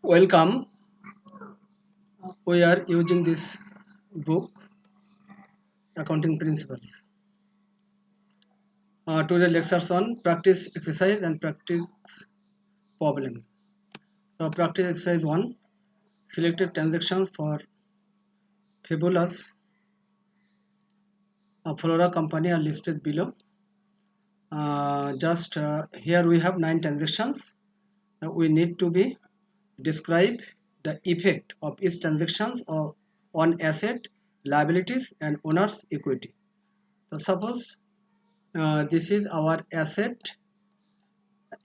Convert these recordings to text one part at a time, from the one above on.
Welcome. We are using this book, Accounting Principles. Today lectures on practice exercise and practice problem. Practice exercise 1. Selected transactions for Fabulous Flora company are listed below. Just here we have 9 transactions. We need to be describe the effect of each transactions on asset, liabilities and owner's equity. So suppose this is our asset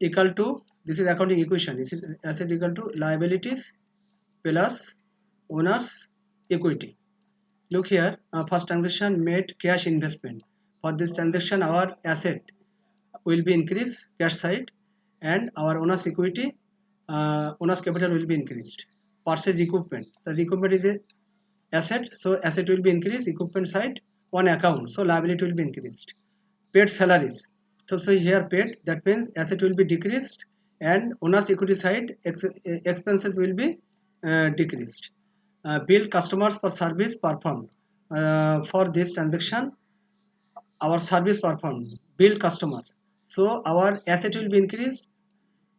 equal to, this is accounting equation, this is asset equal to liabilities plus owners equity. Look here, first transaction made cash investment. For this transaction our asset will be increased cash side, and our owners equity, owners capital will be increased. Purchase equipment, the equipment is a asset, so asset will be increased, equipment side on account, so liability will be increased. Paid salaries, so here paid, that means asset will be decreased and owner's equity side expenses will be decreased. Bill customers for service performed. For this transaction our service performed, bill customers, so our asset will be increased.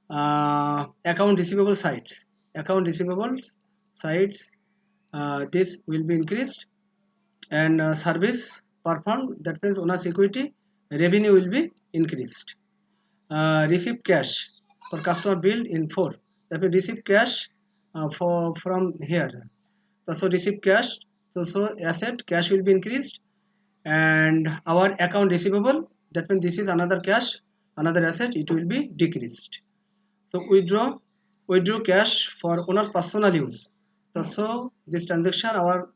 Account receivable sides, account receivable sides, this will be increased, and service performed, that means owner's equity, revenue will be increased. Received cash for customer bill in 4, that means receive cash for from here. So receive cash, so asset cash will be increased, and our account receivable, that means this is another cash, another asset, it will be decreased. So withdraw cash for owner's personal use. So this transaction our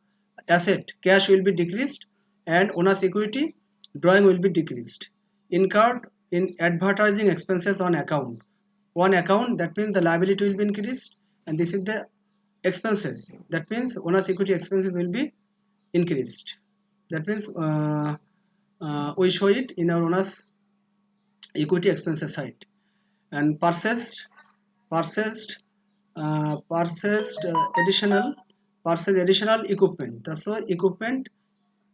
asset cash will be decreased and owner's equity drawing will be decreased. Incurred in advertising expenses on account, one account, that means the liability will be increased, and this is the expenses, that means owner's equity expenses will be increased. That means we show it in our owner's equity expenses side. And purchased additional equipment. So equipment,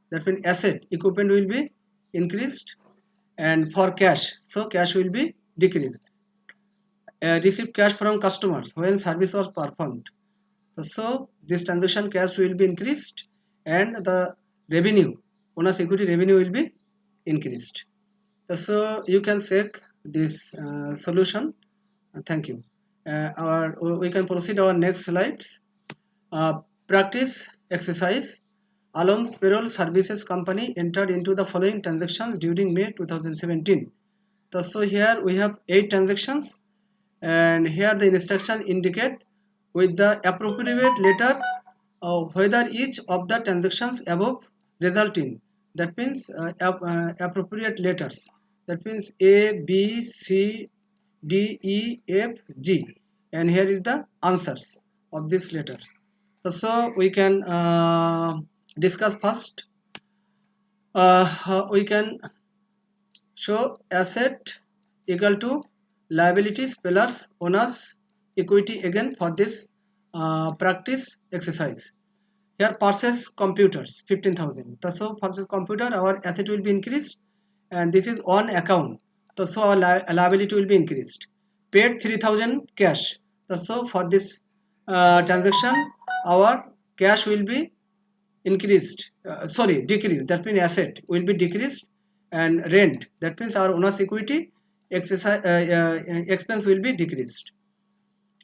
that means asset equipment will be increased, and for cash, so cash will be decreased. Received cash from customers when service was performed. So this transaction cash will be increased, and the revenue, owner's equity revenue will be increased. So you can check this solution. Thank you. We can proceed our next slides. Practice exercise. Alom's Payroll Services Company entered into the following transactions during May 2017. So here we have 8 transactions, and here the instruction indicate with the appropriate letter whether each of the transactions above result in, that means appropriate letters, that means A, B, C, D, E, F, G, and here is the answers of these letters. So we can discuss first. We can show asset equal to liabilities plus owners equity again for this practice exercise. Here purchase computers 15,000. So purchase computer, our asset will be increased, and this is on account. So our liability will be increased. Paid 3,000 cash. So for this transaction our cash will be increased, sorry, decreased, that means asset will be decreased, and rent, that means our owner's equity exercise, expense will be decreased.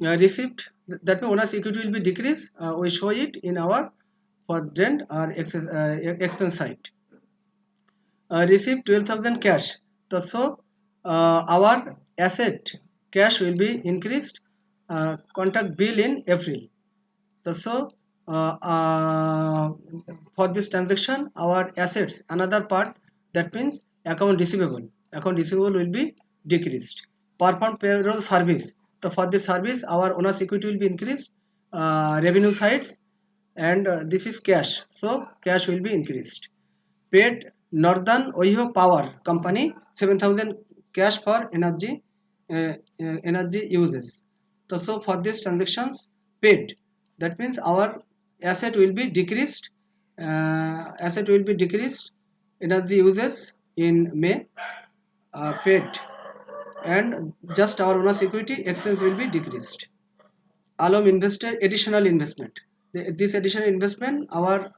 Receipt, that means owner's equity will be decreased, we show it in our for rent or expense side. Received 12,000 cash, so our asset cash will be increased, contact bill in April. So uh, uh, for this transaction our assets another part, that means account receivable will be decreased. Perform payroll service, so for this service our owner's equity will be increased, revenue sides, and this is cash, so cash will be increased. Paid Northern Ohio Power Company 7,000 cash for energy uses. So for these transactions paid, that means our asset will be decreased. Asset will be decreased. Energy uses in May paid, and just our owner's equity expense will be decreased. Alum invested additional investment. This additional investment, our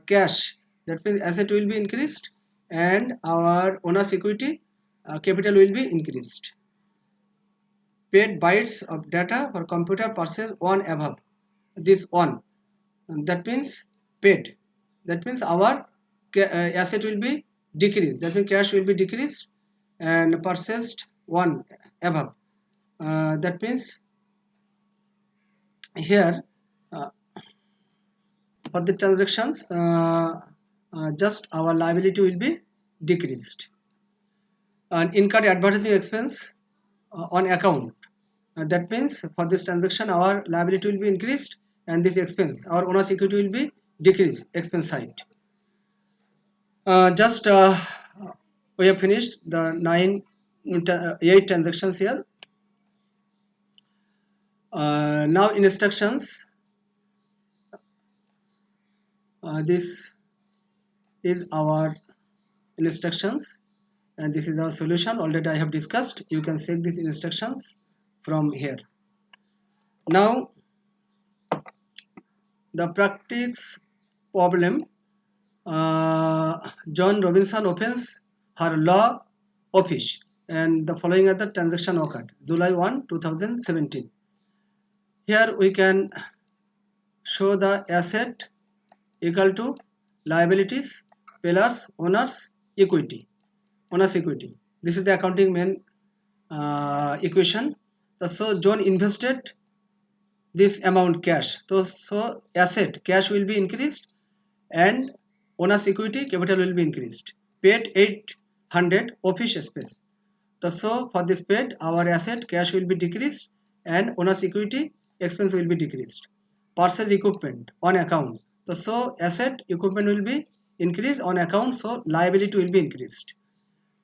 cash, that means asset will be increased, and our owner's equity capital will be increased. Paid bytes of data for computer purchase one above. This one, that means paid. That means our asset will be decreased. That means cash will be decreased and purchased one above. That means here uh, for the transactions just our liability will be decreased. And incurred advertising expense on account. That means for this transaction our liability will be increased, and this expense, our owner's equity will be decreased, expense side. Just we have finished the 8 transactions here. Now in instructions, this is our instructions, and this is our solution. Already I have discussed. You can check these instructions from here. Now the practice problem. John Robinson opens her law office, and the following other transaction occurred July 1, 2017. Here we can show the asset equal to liabilities, pillars, owners equity. This is the accounting main equation. So John invested this amount cash. So asset cash will be increased, and owner's equity capital will be increased. Paid 800 office space. So for this paid, our asset cash will be decreased, and owner's equity expense will be decreased. Purchase equipment on account. So asset equipment will be increased on account, so liability will be increased.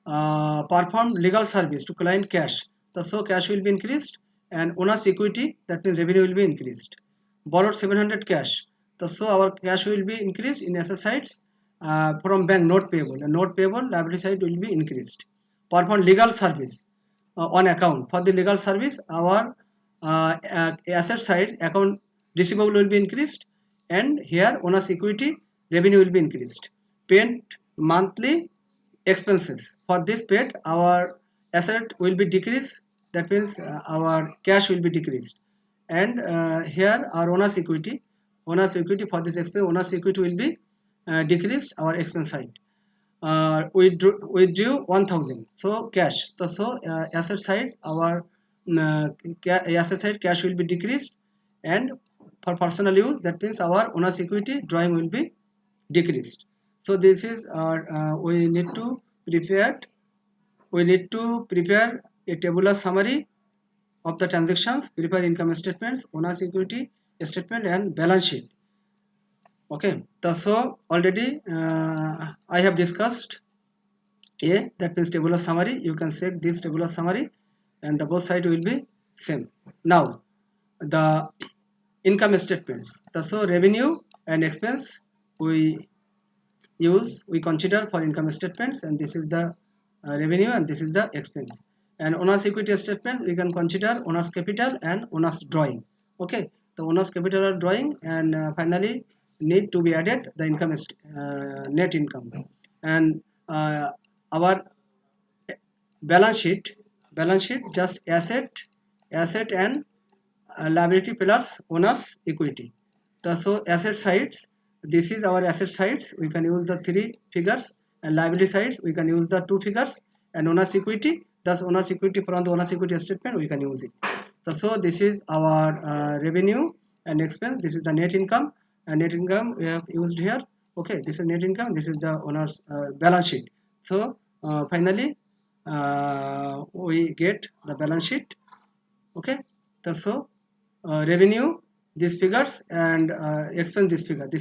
Performed legal service to client cash. So cash will be increased, and owner's equity, that means revenue, will be increased. Borrowed 700 cash. So our cash will be increased in asset sides from bank note payable, and note payable liability side will be increased. Performed legal service on account. For the legal service, our asset side account receivable will be increased, and here owner's equity revenue will be increased. Paid monthly expenses. For this paid, our asset will be decreased. That means our cash will be decreased, and here our owner's equity for this expense, owner's equity will be decreased, our expense side. We drew 1000, so cash. So asset side, our asset side cash will be decreased, and for personal use, that means our owner's equity drawing will be decreased. So this is our we need to prepare a tabular summary of the transactions, prepare income statements, owner's equity statement, and balance sheet. Okay, so already I have discussed a, that means tabular summary. You can check this tabular summary, and the both side will be same. Now the income statements. So revenue and expense we consider for income statements, and this is the revenue, and this is the expense. And owner's equity statements, we can consider owner's capital and owner's drawing. Okay, the owner's capital or drawing, and finally need to be added the net income. And our balance sheet just asset and liability pillars, owner's equity. So asset sides, this is our asset sides, we can use the 3 figures, and liability sides we can use the 2 figures, and owner's equity, thus owner's equity from the owner's equity statement we can use it. So this is our revenue and expense, this is the net income, and net income we have used here. Okay, this is net income, this is the owner's balance sheet. So finally we get the balance sheet. Okay, so revenue these figures, and expense this figure. This